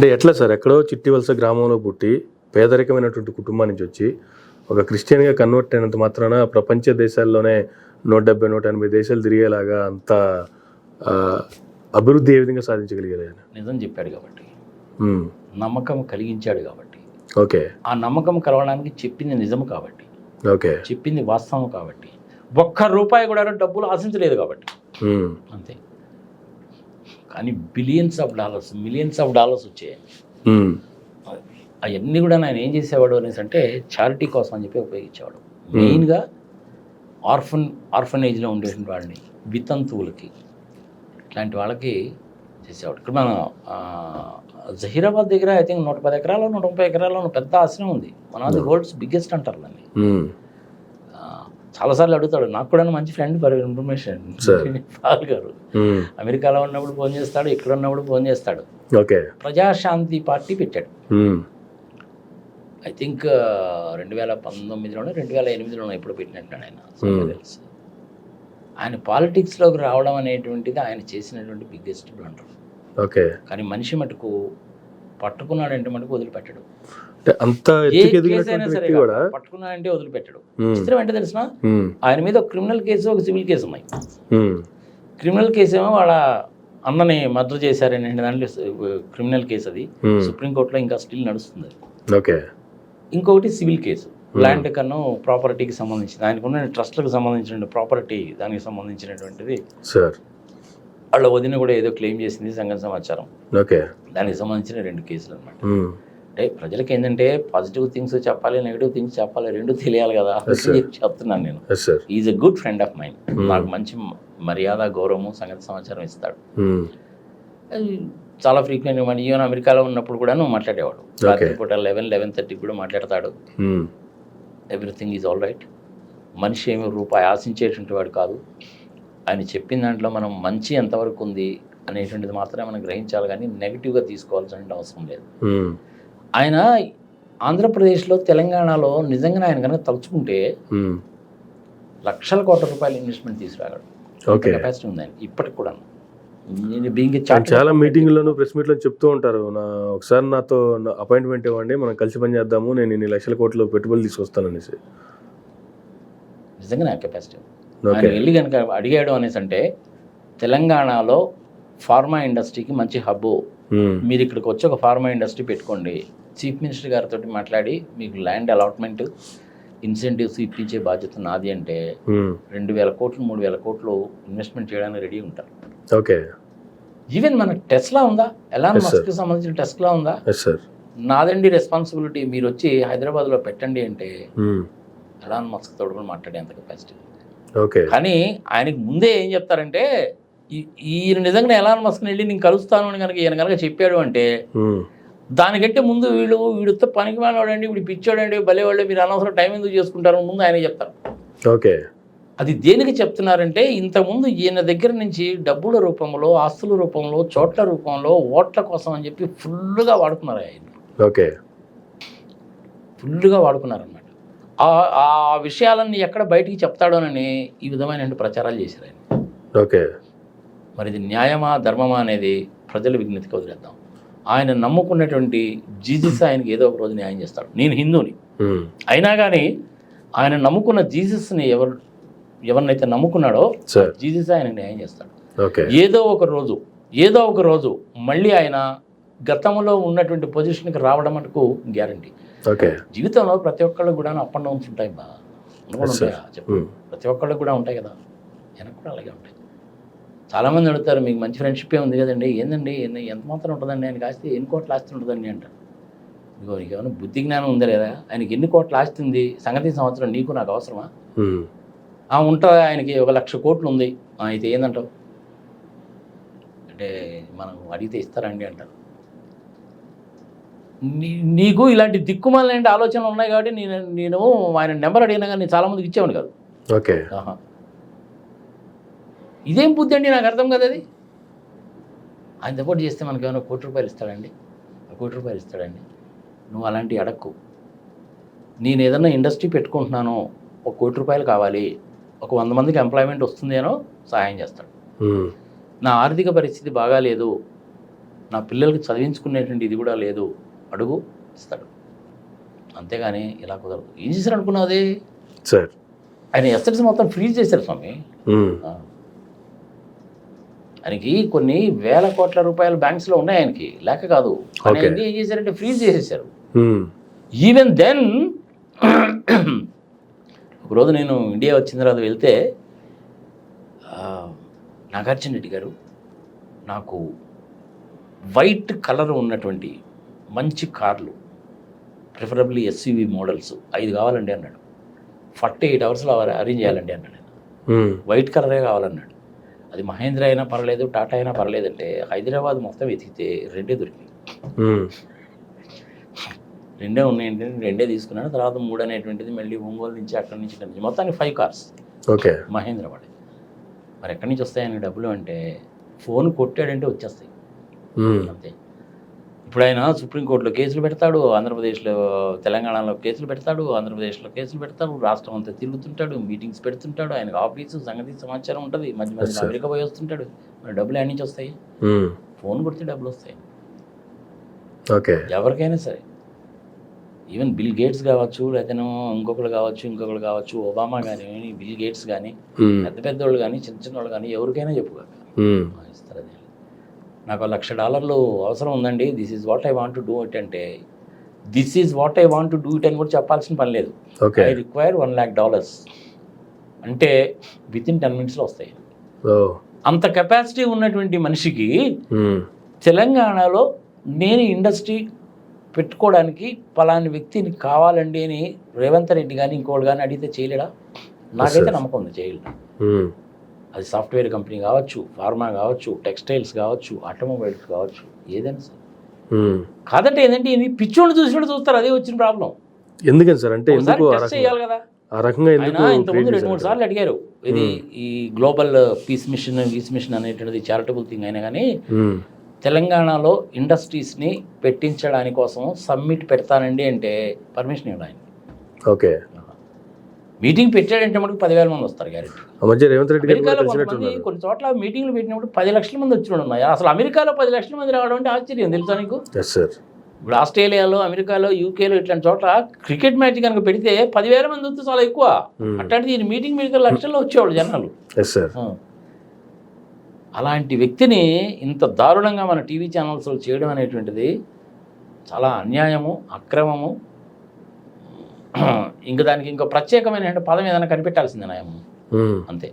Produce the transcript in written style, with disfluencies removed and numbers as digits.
అంటే ఎట్లా సార్, ఎక్కడో చిట్టివలస గ్రామంలో పుట్టి పేదరికమైనటువంటి కుటుంబం నుంచి వచ్చి ఒక క్రిస్టియన్గా కన్వర్ట్ అయినంత మాత్రాన ప్రపంచ దేశాల్లోనే 170 180 దేశాలు తిరిగేలాగా అంత అభివృద్ధి ఏ విధంగా సాధించగలిగారు ఆయన? నిజం చెప్పాడు కాబట్టి, నమ్మకం కలిగించాడు కాబట్టి, ఓకే, ఆ నమ్మకం కలవడానికి చెప్పింది నిజం కాబట్టి, ఓకే, చెప్పింది వాస్తవం కాబట్టి, ఒక్క రూపాయి కూడా డబ్బులు ఆశించలేదు కాబట్టి అంతే. కానీ billions of dollars, millions of dollars వచ్చాయి. అవన్నీ కూడా ఆయన ఏం చేసేవాడు అనేసి అంటే చారిటీ కోసం అని చెప్పి ఉపయోగించేవాడు. మెయిన్గా ఆర్ఫనేజ్లో ఉండేటువంటి వాళ్ళని, వితంతువులకి, ఇట్లాంటి వాళ్ళకి చేసేవాడు. ఇక్కడ మన జహీరాబాద్ దగ్గర ఐ థింక్ 110 ఎకరాలు 130 ఎకరాల్లో పెద్ద ఆశ్రమం ఉంది. One of the world's biggest అంటారు దాన్ని. చాలాసార్లు అడుగుతాడు, నాకు కూడా మంచి ఫ్రెండ్ ఫర్ ఇన్ఫర్మేషన్ పాల్ గారు. అమెరికాలో ఉన్నప్పుడు ఫోన్ చేస్తాడు, ఇక్కడ ఉన్నప్పుడు ఫోన్ చేస్తాడు. ప్రజాశాంతి పార్టీ పెట్టాడు. ఐ థింక్ 2019లోనో 2008లోనో ఎప్పుడు పెట్టినట్టు ఆయన తెలుసు. ఆయన పాలిటిక్స్లోకి రావడం అనేటువంటిది ఆయన చేసినటువంటి బిగ్గెస్ట్ బ్లండర్. కానీ మనిషి మటుకు పట్టుకున్నాడంటే మటుకు వదిలిపెట్టడు. పట్టుకున్నాడంటే వదిలిపెట్టడు. చిత్రం ఏంటో తెలిసిన, ఆయన మీద ఒక క్రిమినల్ కేసు, ఒక సివిల్ కేసు ఉన్నాయి. క్రిమినల్ కేసు ఏమో వాళ్ళ అన్నని మర్డర్ చేశారనే దాంట్లో క్రిమినల్ కేసు, అది సుప్రీంకోర్టులో ఇంకా స్టిల్ నడుస్తుంది. ఇంకొకటి సివిల్ కేసు, ల్యాండ్ కన్నా ప్రాపర్టీకి సంబంధించింది, ఆయనకున్న ట్రస్ట్లకు సంబంధించిన ప్రాపర్టీ, దానికి సంబంధించినటువంటిది. వాళ్ళ వదిన కూడా ఏదో క్లెయిమ్ చేసింది, సంఘం సమాచారం. దానికి సంబంధించిన 2 కేసులు అనమాట. అంటే ప్రజలకు ఏంటంటే పాజిటివ్ థింగ్స్ చెప్పాలి, నెగిటివ్ థింగ్స్ చెప్పాలి, 2 తెలియాలి కదా. చెప్తున్నాను నేను. Is a good friend of mind. నాకు మంచి మర్యాద, గౌరవము, సంగతి సమాచారం ఇస్తాడు. చాలా ఫ్రీక్వెంట్ మన ఈవెన్ అమెరికాలో ఉన్నప్పుడు కూడా మాట్లాడేవాడు. రాత్రిపూట 11-11:30 కూడా మాట్లాడతాడు. Everything is all right. మనిషి ఏమి రూపాయి ఆశించేటువంటి వాడు కాదు. ఆయన చెప్పిన దాంట్లో మనం మంచి ఎంతవరకు ఉంది అనేటువంటిది మాత్రమే మనం గ్రహించాలి, కానీ నెగిటివ్గా తీసుకోవాల్సిన అవసరం లేదు. ఆయన ఆంధ్రప్రదేశ్లో, తెలంగాణలో నిజంగా ఆయన కనుక తలుచుకుంటే లక్షల కోట్ల రూపాయల ఇన్వెస్ట్మెంట్ తీసుకురాగలడు. కెపాసిటీ ఉంది ఆయన ఇప్పటికి కూడా. చాలా మీటింగ్లను, ప్రెస్ మీట్లో చెప్తూ ఉంటారు, ఒకసారి నాతో అపాయింట్మెంట్ ఇవ్వండి, మనం కలిసి పని చేద్దాము, నేను ఇన్ని లక్షల కోట్లు పెట్టుబడులు తీసుకొస్తాను అనేసి. నిజంగా కెపాసిటీ ఆయన వెళ్ళి కనుక అడిగాడు అనేసి అంటే, తెలంగాణలో ఫార్మా ఇండస్ట్రీకి మంచి హబ్బు, మీరు ఇక్కడికి వచ్చి ఒక ఫార్మా ఇండస్ట్రీ పెట్టుకోండి, చీఫ్ మినిస్టర్ గారితో మాట్లాడి మీకు ల్యాండ్ అలాట్మెంట్, ఇన్సెంటివ్స్ ఇప్పించే బాధ్యత నాది అంటే 2,000 కోట్లు 3,000 కోట్లు ఇన్వెస్ట్మెంట్ చేయడానికి రెడీ ఉంటారు. ఈవెన్ మన టెస్లా ఉందా, ఎలాన్ మస్క్కి సంబంధించిన టెస్లా ఉందా, నాదండి రెస్పాన్సిబిలిటీ, మీరు వచ్చి హైదరాబాద్లో పెట్టండి అంటే ఎలాన్ మస్క్ తోడు కూడా మాట్లాడే అంత కెపాసిటీ. కానీ ఆయనకి ముందే ఏం చెప్తారంటే, ఈయన నిజంగా ఎలాన్ మస్క్ని వెళ్ళి నేను కలుస్తాను అని కనుక ఈయన కనుక చెప్పాడు అంటే, దానికంటే ముందు వీడితో పనికి వాడండి, వీడు పిచ్చాడండి, భలేవాళ్ళు, మీరు అనవసరం టైం ఎందుకు చేసుకుంటారు ముందు ఆయన చెప్తారు. అది దేనికి చెప్తున్నారంటే, ఇంతకుముందు ఈయన దగ్గర నుంచి డబ్బుల రూపంలో, ఆస్తుల రూపంలో, చోట్ల రూపంలో, ఓట్ల కోసం అని చెప్పి ఫుల్గా వాడుకున్నారు. ఆయన ఫుల్గా వాడుకున్నారనమాట. ఆ విషయాలన్నీ ఎక్కడ బయటికి చెప్తాడోనని ఈ విధమైన ప్రచారాలు చేశారు ఆయన. మరి ఇది న్యాయమా, ధర్మమా అనేది ప్రజల విజ్ఞతకి వదిలేద్దాం. ఆయన నమ్ముకున్నటువంటి జీసస్ ఆయనకి ఏదో ఒక రోజు న్యాయం చేస్తాడు. నేను హిందూని అయినా కానీ ఆయన నమ్ముకున్న జీసస్ని ఎవరినైతే నమ్ముకున్నాడో జీసస్ ఆయన న్యాయం చేస్తాడు. ఏదో ఒక రోజు మళ్ళీ ఆయన గతంలో ఉన్నటువంటి పొజిషన్కి రావడం మనకు గ్యారంటీ. జీవితంలో ప్రతి ఒక్కళ్ళకి కూడా అప్ అండ్ డౌన్స్ ఉంటాయి బా, ఉంటాయా చెప్పు, ప్రతి ఒక్కళ్ళకి కూడా ఉంటాయి కదా, వెనక్కి కూడా అలాగే ఉంటాయి. చాలామంది అడుగుతారు, మీకు మంచి ఫ్రెండ్షిప్ ఉంది కదండి, ఏందండి ఎంత మాత్రం ఉంటుందండి, ఆయనకి ఆస్తి ఎన్ని కోట్ల ఆస్తి ఉంటుందండి అంటారు. ఇదిగో నీకు ఏమైనా బుద్ధి జ్ఞానం ఉందా లేదా, ఆయనకి ఎన్ని కోట్ల ఆస్తి ఉంది సంగతి సంవత్సరం నీకు నాకు అవసరమా? ఉంటుంది, ఆయనకి 1,00,000 కోట్లు ఉంది, అయితే ఏందంటావు అంటే మనం అడిగితే ఇస్తారండి అంటారు. నీకు ఇలాంటి దిక్కుమాలంటే ఆలోచనలు ఉన్నాయి కాబట్టి నేను ఆయన నెంబర్ అడిగినా కానీ నేను చాలామందికి ఇచ్చేవాడు కాదు. ఇదేం బుద్ధి అండి, నాకు అర్థం కదా. అది ఆయన సపోర్ట్ చేస్తే మనకి ఏమైనా ₹1,00,000 ఇస్తాడండి, ₹1,00,000 ఇస్తాడండి. నువ్వు అలాంటి అడక్కు. నేను ఏదన్నా ఇండస్ట్రీ పెట్టుకుంటున్నాను, ₹1,00,000 కావాలి, ఒక 100 మందికి ఎంప్లాయ్మెంట్ వస్తుందేనో సహాయం చేస్తాడు. నా ఆర్థిక పరిస్థితి బాగాలేదు, నా పిల్లలకి చదివించుకునేటువంటి ఇది కూడా లేదు, అడుగు ఇస్తాడు. అంతేగాని ఇలా కుదరదు. ఏం చేశారు అనుకున్నావు అది? సార్ ఆయన ఎస్ఎట్స్ మొత్తం ఫ్రీజ్ చేశారు స్వామి. ఆయనకి కొన్ని వేల కోట్ల రూపాయలు బ్యాంక్స్లో ఉన్నాయి ఆయనకి, లేక కాదు. ఆయన ఏం చేశారంటే ఫ్రీజ్ చేసేసారు. ఈవెన్ దెన్ ఒకరోజు నేను ఇండియా వచ్చిన తర్వాత వెళ్తే నాగార్జున రెడ్డి గారు నాకు వైట్ కలర్ ఉన్నటువంటి మంచి కార్లు, ప్రిఫరబుల్లీ ఎస్యూవీ మోడల్స్ 5 కావాలండి అన్నాడు. 48 అవర్స్లో అరేంజ్ చేయాలండి అన్నాడు. వైట్ కలరే కావాలన్నాడు. అది మహేంద్ర అయినా పర్లేదు, టాటా అయినా పర్లేదు అంటే హైదరాబాద్ మొత్తం వెతికితే 2 దొరికినాయి. 2 ఉన్నాయంటే 2 తీసుకున్నాను. తర్వాత 3 అనేటువంటిది మళ్ళీ ఒంగోలు నుంచి అక్కడి నుంచి మొత్తానికి 5 కార్స్ ఓకే మహేంద్ర వాడి. మరి ఎక్కడి నుంచి వస్తాయని డబ్బులు అంటే ఫోన్ కొట్టాడంటే వచ్చేస్తాయి అంతే. ఇప్పుడు ఆయన సుప్రీంకోర్టులో కేసులు పెడతాడు, ఆంధ్రప్రదేశ్లో తెలంగాణలో కేసులు పెడతాడు, ఆంధ్రప్రదేశ్లో కేసులు పెడతాడు, రాష్ట్రం అంతా తిరుగుతుంటాడు, మీటింగ్స్ పెడుతుంటాడు, ఆయనకు ఆఫీసు సంగతి సమాచారం ఉంటుంది, మధ్య మధ్య అమెరికా పోయి వస్తుంటాడు. మరి డబ్బులు ఎక్కడి నుంచి వస్తాయి? ఫోన్ కొడితే డబ్బులు వస్తాయి. ఓకే ఎవరికైనా సరే, ఈవెన్ బిల్ గేట్స్ కావచ్చు, లేకపోతే ఇంకొకరు కావచ్చు, ఒబామా కానీ, బిల్ గేట్స్ కానీ, పెద్ద పెద్దవాళ్ళు కానీ, చిన్న వాళ్ళు కానీ, ఎవరికైనా చెప్పుకోక ఇస్తారు. అది నాకు $1,00,000 అవసరం ఉందండి, this is what I want to do it అంటే this is what I want to do it అని కూడా చెప్పాల్సిన పని లేదు. ఐ రిక్వైర్ $1,00,000 అంటే వితిన్ 10 minutesలో వస్తాయి. అంత కెపాసిటీ ఉన్నటువంటి మనిషికి తెలంగాణలో నేను ఇండస్ట్రీ పెట్టుకోవడానికి పలాని వ్యక్తిని కావాలండి అని రేవంత్ రెడ్డి కానీ ఇంకోటి కానీ అడిగితే చేయలేడా? నాకైతే నమ్మకం ఉంది చేయలేడు. అది సాఫ్ట్వేర్ కంపెనీ కావచ్చు, ఫార్మా కావచ్చు, టెక్స్టైల్స్ కావచ్చు, ఆటోమొబైల్స్ కావచ్చు, ఏదైనా సరే. కాదంటే ఏంటంటే ఇది పిచ్చోళ్ళు చూసినట్టు చూస్తారు, అదే వచ్చిన ప్రాబ్లం. ఎందుకని సార్ అంటే టెస్ట్ చేయాలి కదా. ఆయన ఇంతకుముందు 2-3 సార్లు అడిగారు ఇది ఈ గ్లోబల్ పీస్ మిషన్ అనేటువంటిది చారిటబుల్ థింగ్ అయినా కానీ తెలంగాణలో ఇండస్ట్రీస్ని పెట్టించడాని కోసం సమ్మిట్ పెడతానండి అంటే పర్మిషన్ ఇవ్వడం ఆయన. ఓకే మీటింగ్ పెట్టాడంటే మనకు 10,000 మంది వస్తారు గ్యారెంటీ. కొన్ని చోట్ల మీటింగ్లు పెట్టినప్పుడు 10 లక్షల మంది వచ్చిన ఉన్నాయి. అసలు అమెరికాలో 10 లక్షల మంది రావడం అంటే ఆశ్చర్యం తెలుసా నీకు? ఇప్పుడు ఆస్ట్రేలియాలో, అమెరికాలో, యూకేలో ఇట్లాంటి చోట్ల క్రికెట్ మ్యాచ్ కనుక పెడితే 10,000 మంది వస్తే చాలా ఎక్కువ. అట్లాంటిది మీటింగ్ మీద లక్షల్లో వచ్చేవాళ్ళు జనాలు. అలాంటి వ్యక్తిని ఇంత దారుణంగా మన టీవీ ఛానల్స్లో చేయడం అనేటువంటిది చాలా అన్యాయము, అక్రమము. ఇంకా దానికి ఇంకో ప్రత్యేకమైన పదం ఏదైనా కనిపెట్టాల్సిందే నాయము అంతే.